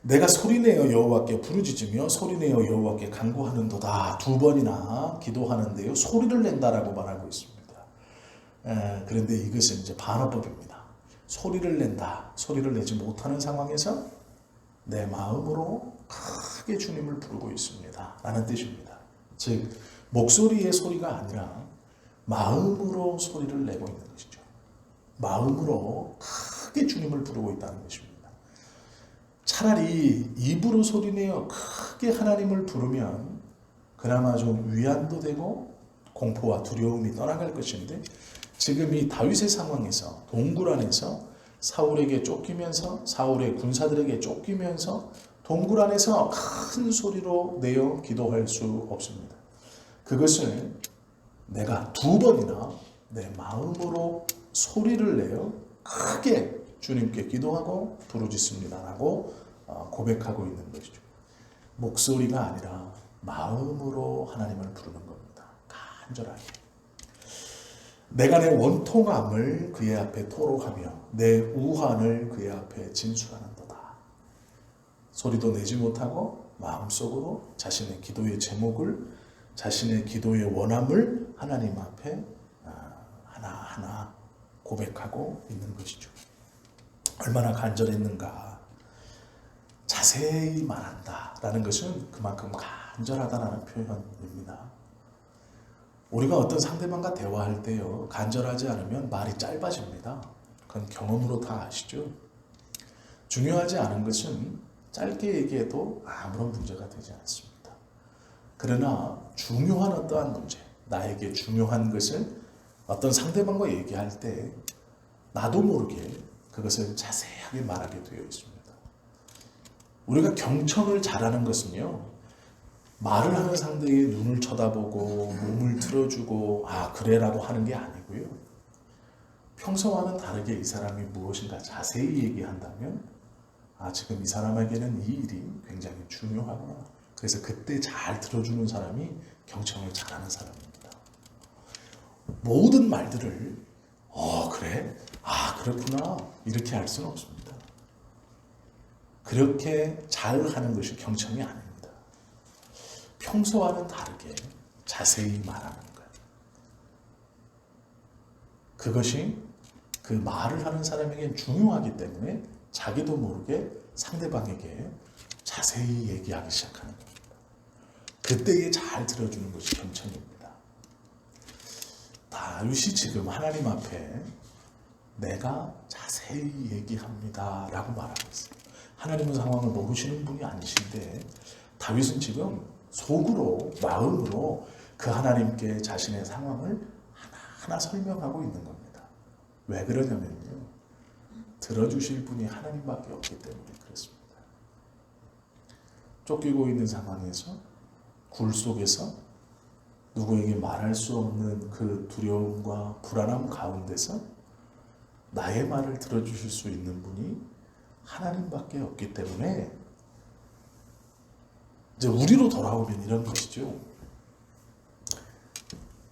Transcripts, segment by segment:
내가 소리내어 여호와께 부르짖으며 소리내어 여호와께 간구하는도다. 2번이나 기도하는데요, 소리를 낸다라고 말하고 있습니다. 그런데 이것은 이제 반어법입니다. 소리를 낸다. 소리를 내지 못하는 상황에서 내 마음으로 크게 주님을 부르고 있습니다 라는 뜻입니다. 즉 목소리의 소리가 아니라 마음으로 소리를 내고 있는 것이죠. 마음으로 크게 주님을 부르고 있다는 것입니다. 차라리 입으로 소리내어 크게 하나님을 부르면 그나마 좀 위안도 되고 공포와 두려움이 떠나갈 것인데, 지금 이 다윗의 상황에서 동굴 안에서 사울에게 쫓기면서, 사울의 군사들에게 쫓기면서 동굴 안에서 큰 소리로 내어 기도할 수 없습니다. 그것을 내가 2번이나 내 마음으로 소리를 내어 크게 주님께 기도하고 부르짖습니다라고 고백하고 있는 것이죠. 목소리가 아니라 마음으로 하나님을 부르는 겁니다. 간절하게. 내가 내 원통함을 그의 앞에 토로하며 내 우환을 그의 앞에 진술하는도다. 소리도 내지 못하고 마음속으로 자신의 기도의 제목을, 자신의 기도의 원함을 하나님 앞에 하나하나 고백하고 있는 것이죠. 얼마나 간절했는가. 자세히 말한다라는 것은 그만큼 간절하다라는 표현입니다. 우리가 어떤 상대방과 대화할 때요, 간절하지 않으면 말이 짧아집니다. 그건 경험으로 다 아시죠? 중요하지 않은 것은 짧게 얘기해도 아무런 문제가 되지 않습니다. 그러나 중요한 어떠한 문제, 나에게 중요한 것을 어떤 상대방과 얘기할 때 나도 모르게 그것을 자세하게 말하게 되어 있습니다. 우리가 경청을 잘하는 것은요, 말을 하는 상대의 눈을 쳐다보고 몸을 틀어주고 그래라고 하는 게 아니고요, 평소와는 다르게 이 사람이 무엇인가 자세히 얘기한다면 지금 이 사람에게는 이 일이 굉장히 중요하구나. 그래서 그때 잘 들어주는 사람이 경청을 잘하는 사람입니다. 모든 말들을 그래? 그렇구나 이렇게 할 수는 없습니다. 그렇게 잘하는 것이 경청이 아닙니다. 평소와는 다르게 자세히 말하는 것. 그것이 그 말을 하는 사람에겐 중요하기 때문에 자기도 모르게 상대방에게 자세히 얘기하기 시작하는 겁니다. 그때에 잘 들어주는 것이 경청입니다. 다윗이 지금 하나님 앞에 내가 자세히 얘기합니다 라고 말하고 있어요. 하나님은 상황을 모르시는 분이 아니신데 다윗은 지금 속으로, 마음으로 그 하나님께 자신의 상황을 하나하나 설명하고 있는 겁니다. 왜 그러냐면요, 들어주실 분이 하나님밖에 없기 때문에 그렇습니다. 쫓기고 있는 상황에서, 굴 속에서 누구에게 말할 수 없는 그 두려움과 불안함 가운데서 나의 말을 들어주실 수 있는 분이 하나님밖에 없기 때문에 이제 우리로 돌아오면 이런 것이죠.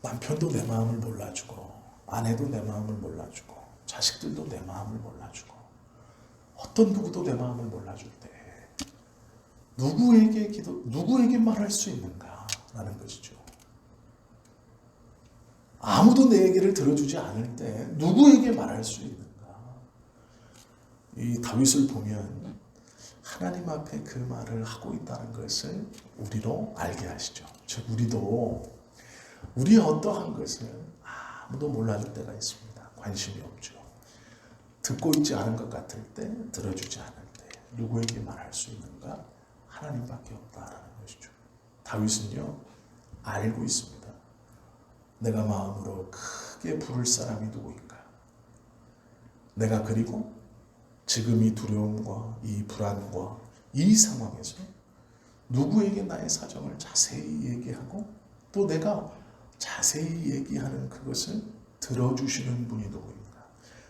남편도 내 마음을 몰라주고, 아내도 내 마음을 몰라주고, 자식들도 내 마음을 몰라주고, 어떤 누구도 내 마음을 몰라줄 때 누구에게 말할 수 있는가 라는 것이죠. 아무도 내 얘기를 들어주지 않을 때 누구에게 말할 수 있는가. 이 다윗을 보면 하나님 앞에 그 말을 하고 있다는 것을 우리로 알게 하시죠. 즉 우리도 우리의 어떠한 것을 아무도 몰라줄 때가 있습니다. 관심이 없죠. 듣고 있지 않은 것 같을 때, 들어주지 않을 때 누구에게 말할 수 있는가? 하나님밖에 없다라는 것이죠. 다윗은요, 알고 있습니다. 내가 마음으로 크게 부를 사람이 누구인가? 내가 그리고 지금 이 두려움과 이 불안과 이 상황에서 누구에게 나의 사정을 자세히 얘기하고 또 내가 자세히 얘기하는 그것을 들어주시는 분이 누구인가?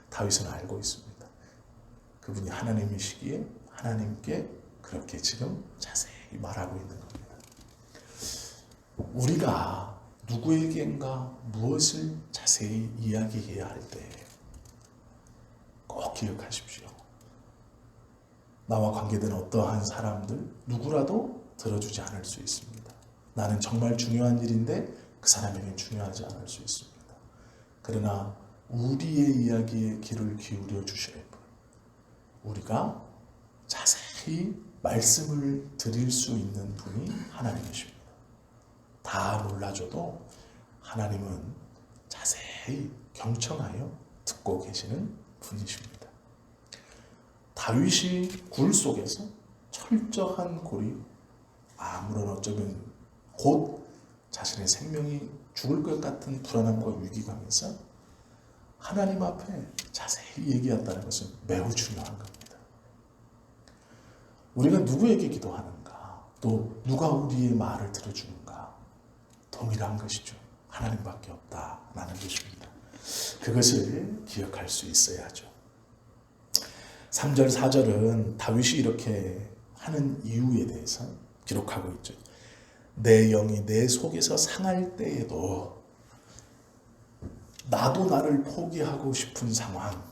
다윗은 알고 있습니다. 그분이 하나님이시기에 하나님께 그렇게 지금 자세히 말하고 있는 겁니다. 우리가 누구에게인가 무엇을 자세히 이야기해야 할 때 꼭 기억하십시오. 나와 관계된 어떠한 사람들 누구라도 들어주지 않을 수 있습니다. 나는 정말 중요한 일인데 그 사람에게 중요하지 않을 수 있습니다. 그러나 우리의 이야기에 귀를 기울여 주실 분, 우리가 자세히 말씀을 드릴 수 있는 분이 하나님이십니다. 다 몰라줘도 하나님은 자세히 경청하여 듣고 계시는 분이십니다. 다윗이 굴 속에서 철저한 고리, 아무런 어쩌면 곧 자신의 생명이 죽을 것 같은 불안함과 위기감에서 하나님 앞에 자세히 얘기한다는 것은 매우 중요한 겁니다. 우리가 누구에게 기도하는가, 또 누가 우리의 말을 들어주는가, 동일한 것이죠. 하나님밖에 없다라는 것입니다. 그것을 기억할 수 있어야죠. 3절, 4절은 다윗이 이렇게 하는 이유에 대해서 기록하고 있죠. 내 영이 내 속에서 상할 때에도 나도 나를 포기하고 싶은 상황,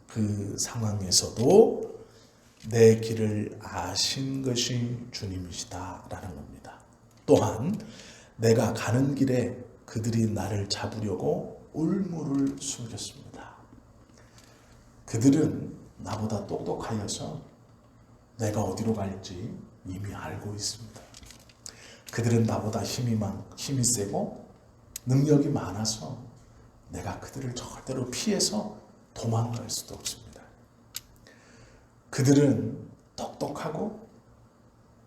그 상황에서도 내 길을 아신 것이 주님이시다라는 겁니다. 또한 내가 가는 길에 그들이 나를 잡으려고 올무를 숨겼습니다. 그들은 나보다 똑똑하여서 내가 어디로 갈지 이미 알고 있습니다. 그들은 나보다 힘이 세고 능력이 많아서 내가 그들을 절대로 피해서 도망갈 수도 없습니다. 그들은 똑똑하고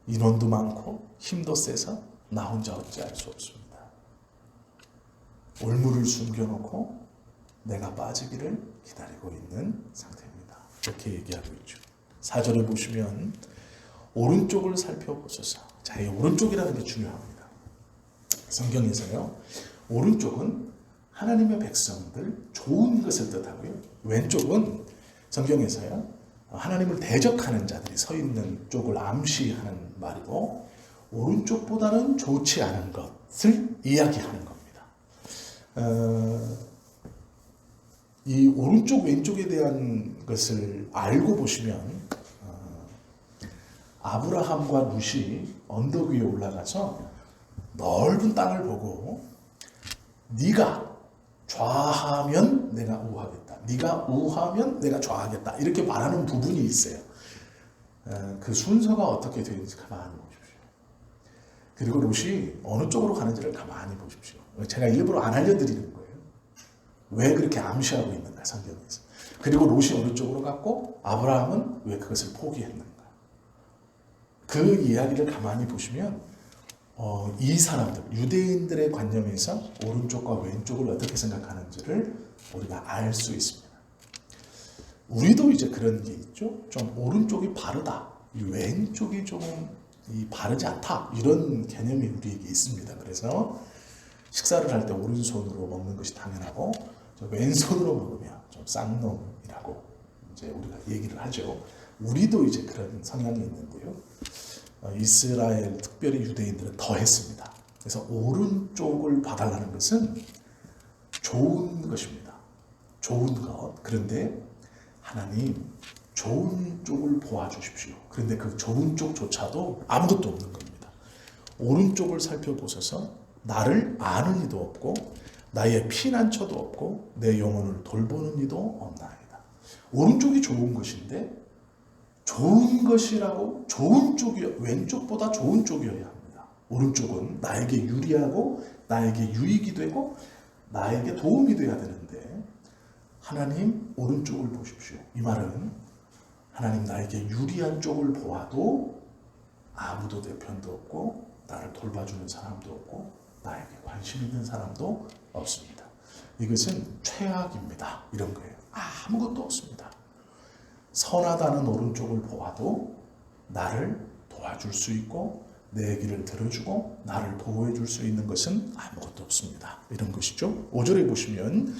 인원도 많고 힘도 세서 나 혼자 어찌할 수 없습니다. 올무를 숨겨놓고 내가 빠지기를 기다리고 있는 상태입니다. 이렇게 얘기하고 있죠. 4절을 보시면 오른쪽을 살펴보소서. 자, 이 오른쪽이라는 게 중요합니다. 성경에서요, 오른쪽은 하나님의 백성들 좋은 것을 뜻하고요, 왼쪽은 성경에서요 하나님을 대적하는 자들이 서 있는 쪽을 암시하는 말이고, 오른쪽보다는 좋지 않은 것을 이야기하는 겁니다. 이 오른쪽 왼쪽에 대한 것을 알고 보시면 아브라함과 룻이 언덕 위에 올라가서 넓은 땅을 보고 네가 좌하면 내가 우하겠다, 네가 우하면 내가 좌하겠다, 이렇게 말하는 부분이 있어요. 그 순서가 어떻게 되는지 가만히 보십시오. 그리고 롯이 어느 쪽으로 가는지를 가만히 보십시오. 제가 일부러 안 알려드리는 거예요. 왜 그렇게 암시하고 있는가, 성경에서. 그리고 롯이 어느 쪽으로 갔고 아브라함은 왜 그것을 포기했는가. 그 이야기를 가만히 보시면 이 사람들, 유대인들의 관념에서 오른쪽과 왼쪽을 어떻게 생각하는지를 우리가 알 수 있습니다. 우리도 이제 그런 게 있죠. 좀 오른쪽이 바르다, 왼쪽이 조금 바르지 않다, 이런 개념이 우리에게 있습니다. 그래서 식사를 할 때 오른손으로 먹는 것이 당연하고 왼손으로 먹으면 좀 쌍놈이라고 이제 우리가 얘기를 하죠. 우리도 이제 그런 성향이 있는데요. 이스라엘, 특별히 유대인들은 더 했습니다. 그래서 오른쪽을 봐달라는 것은 좋은 것입니다. 좋은 것. 그런데 하나님, 좋은 쪽을 보아주십시오. 그런데 그 좋은 쪽조차도 아무것도 없는 겁니다. 오른쪽을 살펴보셔서 나를 아는 이도 없고 나의 피난처도 없고 내 영혼을 돌보는 이도 없나이다. 오른쪽이 좋은 것인데, 좋은 것이라고 좋은 쪽이 왼쪽보다 좋은 쪽이어야 합니다. 오른쪽은 나에게 유리하고 나에게 유익이 되고 나에게 도움이 돼야 되는데, 하나님 오른쪽을 보십시오. 이 말은 하나님 나에게 유리한 쪽을 보아도 아무도 내 편도 없고 나를 돌봐주는 사람도 없고 나에게 관심 있는 사람도 없습니다. 이것은 최악입니다. 이런 거예요. 아무것도 없습니다. 선하다는 오른쪽을 보아도 나를 도와줄 수 있고 내 얘기를 들어주고 나를 보호해 줄 수 있는 것은 아무것도 없습니다. 이런 것이죠. 5절에 보시면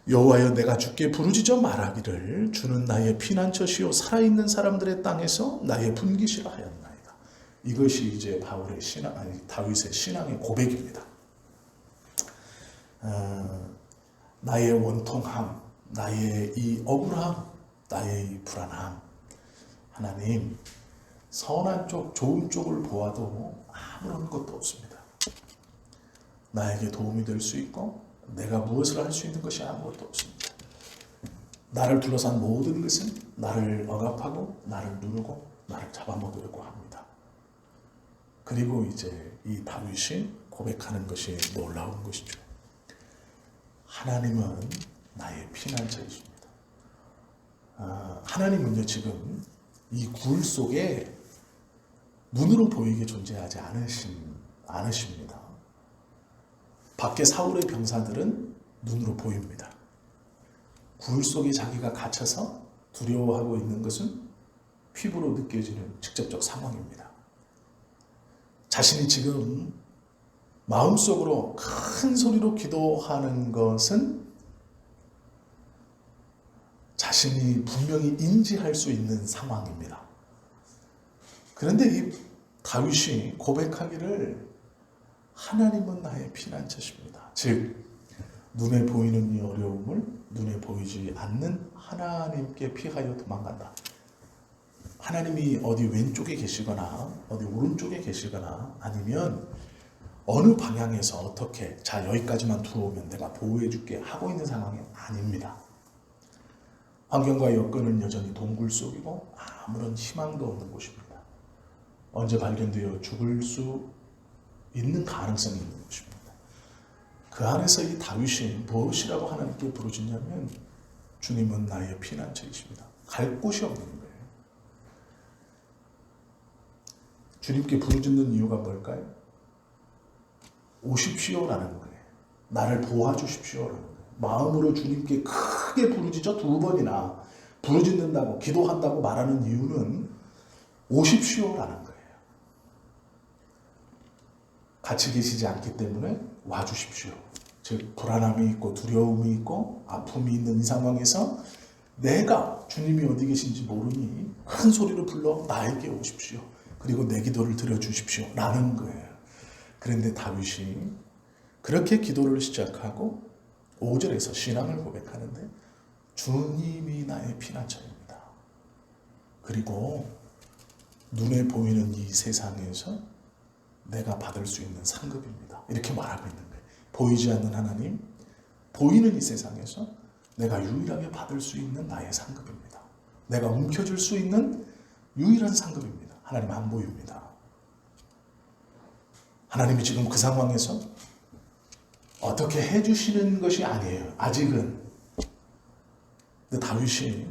여호와여, 내가 주께 부르짖어 말하기를 주는 나의 피난처시요 살아있는 사람들의 땅에서 나의 분기시라 하였나이다. 이것이 이제 바울의 다윗의 신앙의 고백입니다. 나의 원통함, 나의 이 억울함, 나의 이 불안함, 하나님, 선한 쪽, 좋은 쪽을 보아도 아무런 것도 없습니다. 나에게 도움이 될 수 있고 내가 무엇을 할 수 있는 것이 아무것도 없습니다. 나를 둘러싼 모든 것은 나를 억압하고 나를 누르고 나를 잡아먹으려고 합니다. 그리고 이제 이 다윗이 고백하는 것이 놀라운 것이죠. 하나님은 나의 피난처이십니다. 하나님은요, 지금 이 굴 속에 눈으로 보이게 존재하지 않으십니다. 밖에 사울의 병사들은 눈으로 보입니다. 굴 속에 자기가 갇혀서 두려워하고 있는 것은 피부로 느껴지는 직접적 상황입니다. 자신이 지금 마음속으로 큰 소리로 기도하는 것은 자신이 분명히 인지할 수 있는 상황입니다. 그런데 이 다윗이 고백하기를 하나님은 나의 피난처십니다. 즉 눈에 보이는 이 어려움을 눈에 보이지 않는 하나님께 피하여 도망간다. 하나님이 어디 왼쪽에 계시거나 어디 오른쪽에 계시거나 아니면 어느 방향에서 어떻게 자 여기까지만 들어오면 내가 보호해 줄게 하고 있는 상황이 아닙니다. 환경과 여건은 여전히 동굴 속이고 아무런 희망도 없는 곳입니다. 언제 발견되어 죽을 수 있는 가능성이 있는 곳입니다. 그 안에서 이 다윗이 무엇이라고 하나님께 부르짖냐면 주님은 나의 피난처이십니다. 갈 곳이 없는 거예요. 주님께 부르짖는 이유가 뭘까요? 오십시오라는 거예요. 나를 도와주십시오라는 거예요. 마음으로 주님께 크게 부르짖어 2번이나 부르짖는다고 기도한다고 말하는 이유는 오십시오라는 거예요. 같이 계시지 않기 때문에 와주십시오. 즉 불안함이 있고 두려움이 있고 아픔이 있는 이 상황에서 내가 주님이 어디 계신지 모르니 큰 소리로 불러 나에게 오십시오. 그리고 내 기도를 들어주십시오 라는 거예요. 그런데 다윗이 그렇게 기도를 시작하고 5절에서 신앙을 고백하는데 주님이 나의 피난처입니다. 그리고 눈에 보이는 이 세상에서 내가 받을 수 있는 상급입니다. 이렇게 말하고 있는 거예요. 보이지 않는 하나님, 보이는 이 세상에서 내가 유일하게 받을 수 있는 나의 상급입니다. 내가 움켜쥘 수 있는 유일한 상급입니다. 하나님 안 보입니다. 하나님이 지금 그 상황에서 어떻게 해주시는 것이 아니에요. 아직은. 근데 다윗이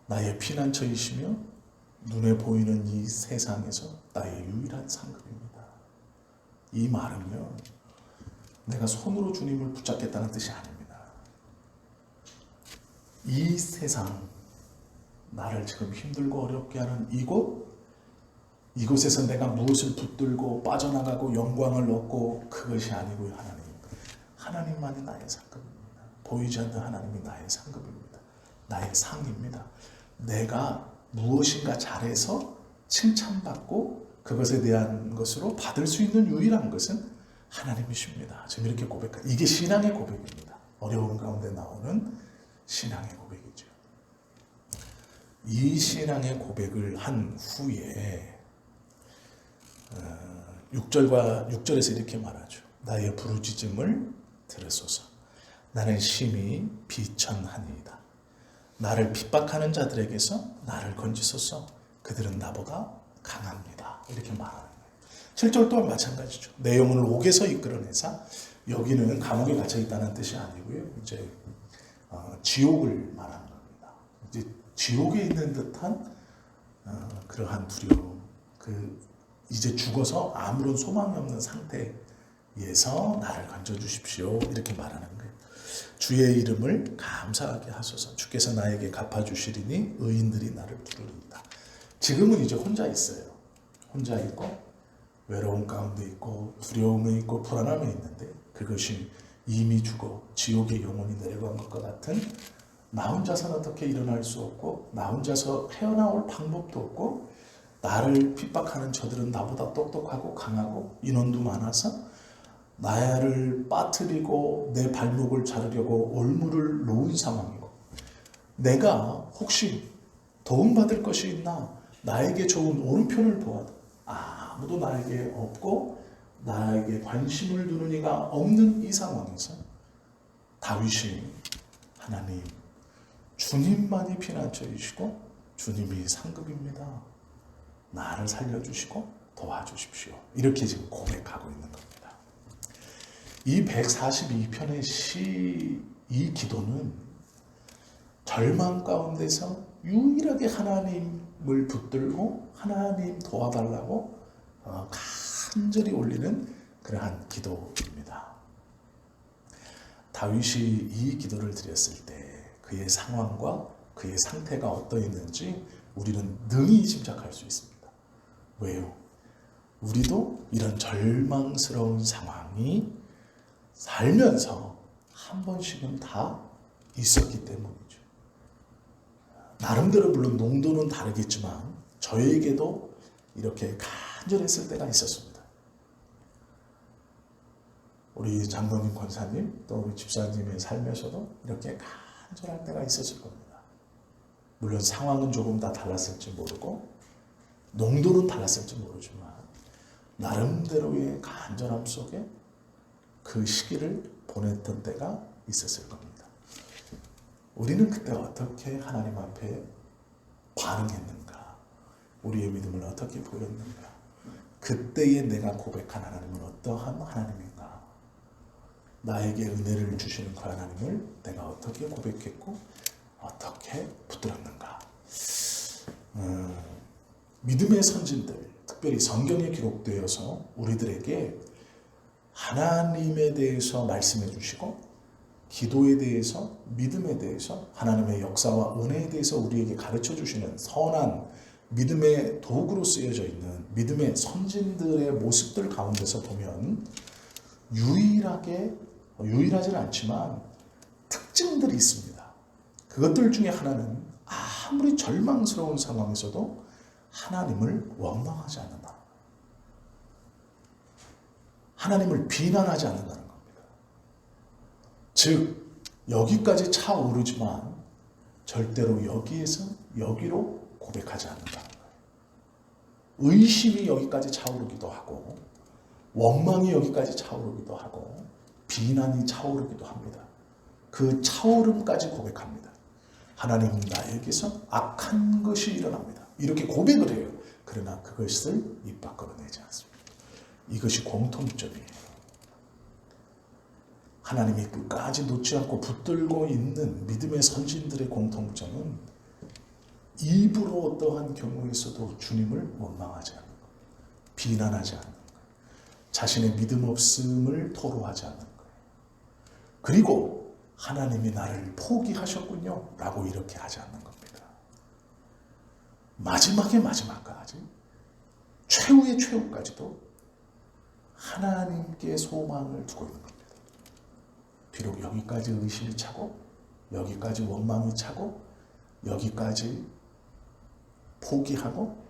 나의 피난처이시며 눈에 보이는 이 세상에서 나의 유일한 상급입니다. 이 말은요, 내가 손으로 주님을 붙잡겠다는 뜻이 아닙니다. 이 세상, 나를 지금 힘들고 어렵게 하는 이곳에서 내가 무엇을 붙들고 빠져나가고 영광을 얻고 그것이 아니고요. 하나님만이 나의 상급입니다. 보이지 않는 하나님이 나의 상급입니다. 나의 상입니다. 내가 무엇인가 잘해서 칭찬받고 그것에 대한 것으로 받을 수 있는 유일한 것은 하나님이십니다. 지금 이렇게 고백한 이게 신앙의 고백입니다. 어려움 가운데 나오는 신앙의 고백이죠. 이 신앙의 고백을 한 후에 6절에서 이렇게 말하죠. 나의 부르짖음을 들으소서. 나는 심히 비천하니이다. 나를 핍박하는 자들에게서 나를 건지소서. 그들은 나보다 강합니다. 이렇게 말하는 거예요. 7절 또한 마찬가지죠. 내 영혼을 옥에서 이끌어내사. 여기는 감옥에 갇혀 있다는 뜻이 아니고요. 이제 지옥을 말하는 겁니다. 이제 지옥에 있는 듯한 그러한 두려움. 이제 죽어서 아무런 소망이 없는 상태에서 나를 건져주십시오. 이렇게 말하는 거예요. 주의 이름을 감사하게 하소서. 주께서 나에게 갚아주시리니 의인들이 나를 부르리이다. 지금은 이제 혼자 있어요. 혼자 있고 외로움 가운데 있고 두려움에 있고 불안함에 있는데 그것이 이미 죽어 지옥의 영혼이 내려간 것과 같은 나 혼자서는 어떻게 일어날 수 없고 나 혼자서 헤어나올 방법도 없고 나를 핍박하는 저들은 나보다 똑똑하고 강하고 인원도 많아서 나를 빠뜨리고 내 발목을 자르려고 올무를 놓은 상황이고 내가 혹시 도움받을 것이 있나? 나에게 좋은 오른편을 보아도 아무도 나에게 없고 나에게 관심을 두는 이가 없는 이 상황에서 다윗이 하나님, 주님만이 피난처 이시고 주님이 상급입니다. 나를 살려주시고 도와주십시오. 이렇게 지금 고백하고 있는 겁니다. 이 142편의 시, 이 기도는 절망 가운데서 유일하게 하나님을 붙들고 하나님 도와달라고 간절히 올리는 그러한 기도입니다. 다윗이 이 기도를 드렸을 때 그의 상황과 그의 상태가 어떠했는지 우리는 능히 짐작할 수 있습니다. 왜요? 우리도 이런 절망스러운 상황이 살면서 한 번씩은 다 있었기 때문이죠. 나름대로 물론 농도는 다르겠지만 저에게도 이렇게 간절했을 때가 있었습니다. 우리 장로님 권사님 또 우리 집사님의 삶에서도 이렇게 간절할 때가 있었을 겁니다. 물론 상황은 조금 다 달랐을지 모르고 농도는 달랐을지 모르지만 나름대로의 간절함 속에 그 시기를 보냈던 때가 있었을 겁니다. 우리는 그때 어떻게 하나님 앞에 반응했는가? 우리의 믿음을 어떻게 보였는가? 그때에 내가 고백한 하나님은 어떠한 하나님인가? 나에게 은혜를 주시는 그 하나님을 내가 어떻게 고백했고 어떻게 붙들었는가? 믿음의 선진들, 특별히 성경에 기록되어서 우리들에게 하나님에 대해서 말씀해 주시고 기도에 대해서, 믿음에 대해서, 하나님의 역사와 은혜에 대해서 우리에게 가르쳐 주시는 선한 믿음의 도구로 쓰여져 있는 믿음의 선진들의 모습들 가운데서 보면 유일하진 않지만 특징들이 있습니다. 그것들 중에 하나는 아무리 절망스러운 상황에서도 하나님을 원망하지 않는다. 하나님을 비난하지 않는다는 겁니다. 즉 여기까지 차오르지만 절대로 여기에서 여기로 고백하지 않는다는 거예요. 의심이 여기까지 차오르기도 하고 원망이 여기까지 차오르기도 하고 비난이 차오르기도 합니다. 그 차오름까지 고백합니다. 하나님 나에게서 악한 것이 일어납니다. 이렇게 고백을 해요. 그러나 그것을 입 밖으로 내지 않습니다. 이것이 공통점이에요. 하나님이 끝까지 놓지 않고 붙들고 있는 믿음의 선진들의 공통점은 입으로 어떠한 경우에서도 주님을 원망하지 않는 것, 비난하지 않는 것, 자신의 믿음 없음을 토로하지 않는 것, 그리고 하나님이 나를 포기하셨군요 라고 이렇게 하지 않는 겁니다. 마지막에 마지막까지 최후의 최후까지도 하나님께 소망을 두고 있는 겁니다. 비록 여기까지 의심이 차고 여기까지 원망이 차고 여기까지 포기하고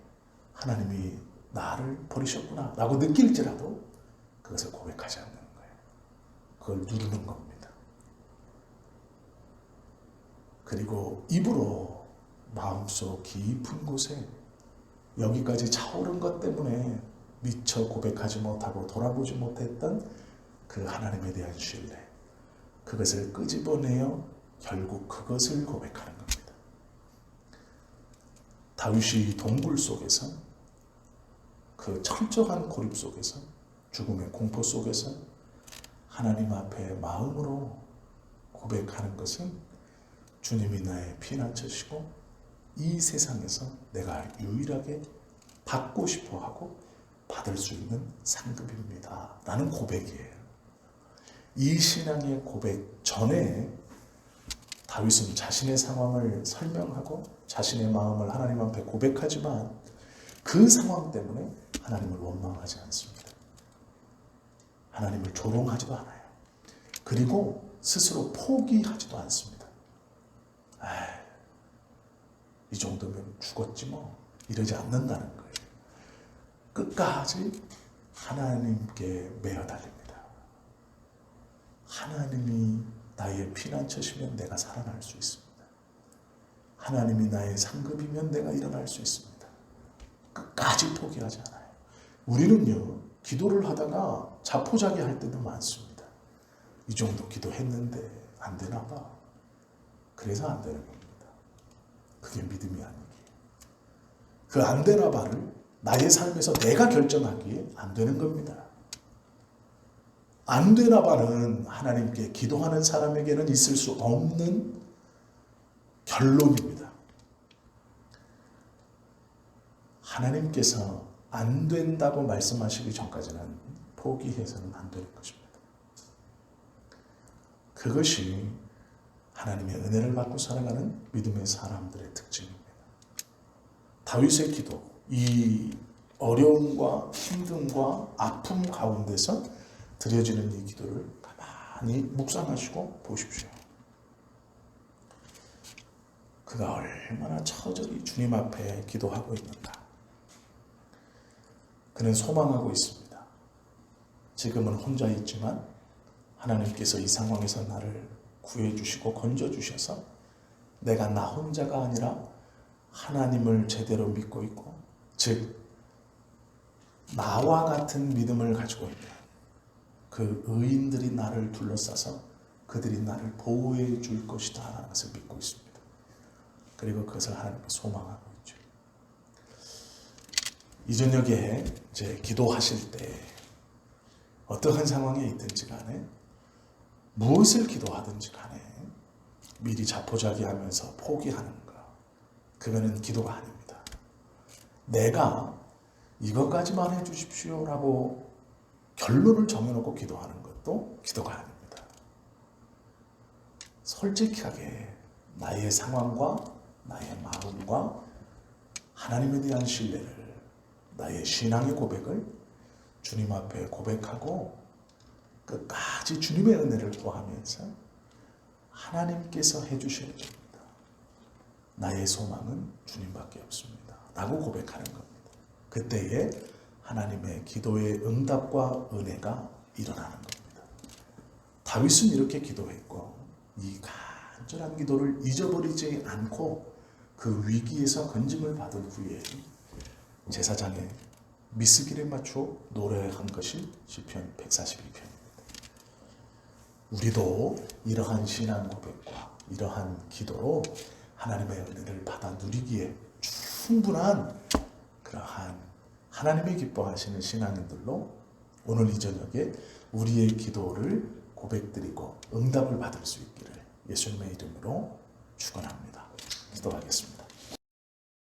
하나님이 나를 버리셨구나 라고 느낄지라도 그것을 고백하지 않는 거예요. 그걸 누르는 겁니다. 그리고 입으로 마음속 깊은 곳에 여기까지 차오른 것 때문에 미처 고백하지 못하고 돌아보지 못했던 그 하나님에 대한 신뢰, 그것을 끄집어내어 결국 그것을 고백하는 겁니다. 다윗이 동굴 속에서 그 철저한 고립 속에서 죽음의 공포 속에서 하나님 앞에 마음으로 고백하는 것은 주님이 나의 피난처시고 이 세상에서 내가 유일하게 받고 싶어하고 받을 수 있는 상급입니다 라는 고백이에요. 이 신앙의 고백 전에 다윗은 자신의 상황을 설명하고 자신의 마음을 하나님 앞에 고백하지만 그 상황 때문에 하나님을 원망하지 않습니다. 하나님을 조롱하지도 않아요. 그리고 스스로 포기하지도 않습니다. 이 정도면 죽었지 뭐 이러지 않는다는 거예요. 끝까지 하나님께 매어 달립니다. 하나님이 나의 피난처시면 내가 살아날 수 있습니다. 하나님이 나의 상급이면 내가 일어날 수 있습니다. 끝까지 포기하지 않아요. 우리는요, 기도를 하다가 자포자기할 때도 많습니다. 이 정도 기도했는데 안 되나 봐. 그래서 안 되는 겁니다. 그게 믿음이 아니기에. 그 안 되나 봐를 나의 삶에서 내가 결정하기에 안 되는 겁니다. 안 되나 봐는 하나님께 기도하는 사람에게는 있을 수 없는 결론입니다. 하나님께서 안 된다고 말씀하시기 전까지는 포기해서는 안 되는 것입니다. 그것이 하나님의 은혜를 받고 살아가는 믿음의 사람들의 특징입니다. 다윗의 기도, 이 어려움과 힘듦과 아픔 가운데서 드려지는 이 기도를 가만히 묵상하시고 보십시오. 그가 얼마나 처절히 주님 앞에 기도하고 있는가. 그는 소망하고 있습니다. 지금은 혼자 있지만 하나님께서 이 상황에서 나를 구해주시고 건져주셔서 내가 나 혼자가 아니라 하나님을 제대로 믿고 있고, 즉 나와 같은 믿음을 가지고 있는 그 의인들이 나를 둘러싸서 그들이 나를 보호해 줄 것이다 라는 것을 믿고 있습니다. 그리고 그것을 하나님께 소망하고 있죠. 이 저녁에 이제 기도하실 때 어떠한 상황에 있든지 간에 무엇을 기도하든지 간에 미리 자포자기하면서 포기하는 것, 그거는 기도가 아닙니다. 내가 이것까지만 해주십시오 라고 결론을 정해놓고 기도하는 것도 기도가 아닙니다. 솔직하게 나의 상황과 나의 마음과 하나님에 대한 신뢰를, 나의 신앙의 고백을 주님 앞에 고백하고 끝까지 주님의 은혜를 구하면서 하나님께서 해주셔야 됩니다. 나의 소망은 주님밖에 없습니다 라고 고백하는 겁니다. 그때에 하나님의 기도의 응답과 은혜가 일어나는 겁니다. 다윗은 이렇게 기도했고, 이 간절한 기도를 잊어버리지 않고 그 위기에서 건짐을 받은 후에 제사장의 미스길에 맞춰 노래한 것이 시편 142편입니다. 우리도 이러한 신앙 고백과 이러한 기도로 하나님의 은혜를 받아 누리기에 충분한 그러한 하나님이 기뻐하시는 신앙인들로 오늘 이 저녁에 우리의 기도를 고백드리고 응답을 받을 수 있기를 예수님의 이름으로 축원합니다. 기도하겠습니다.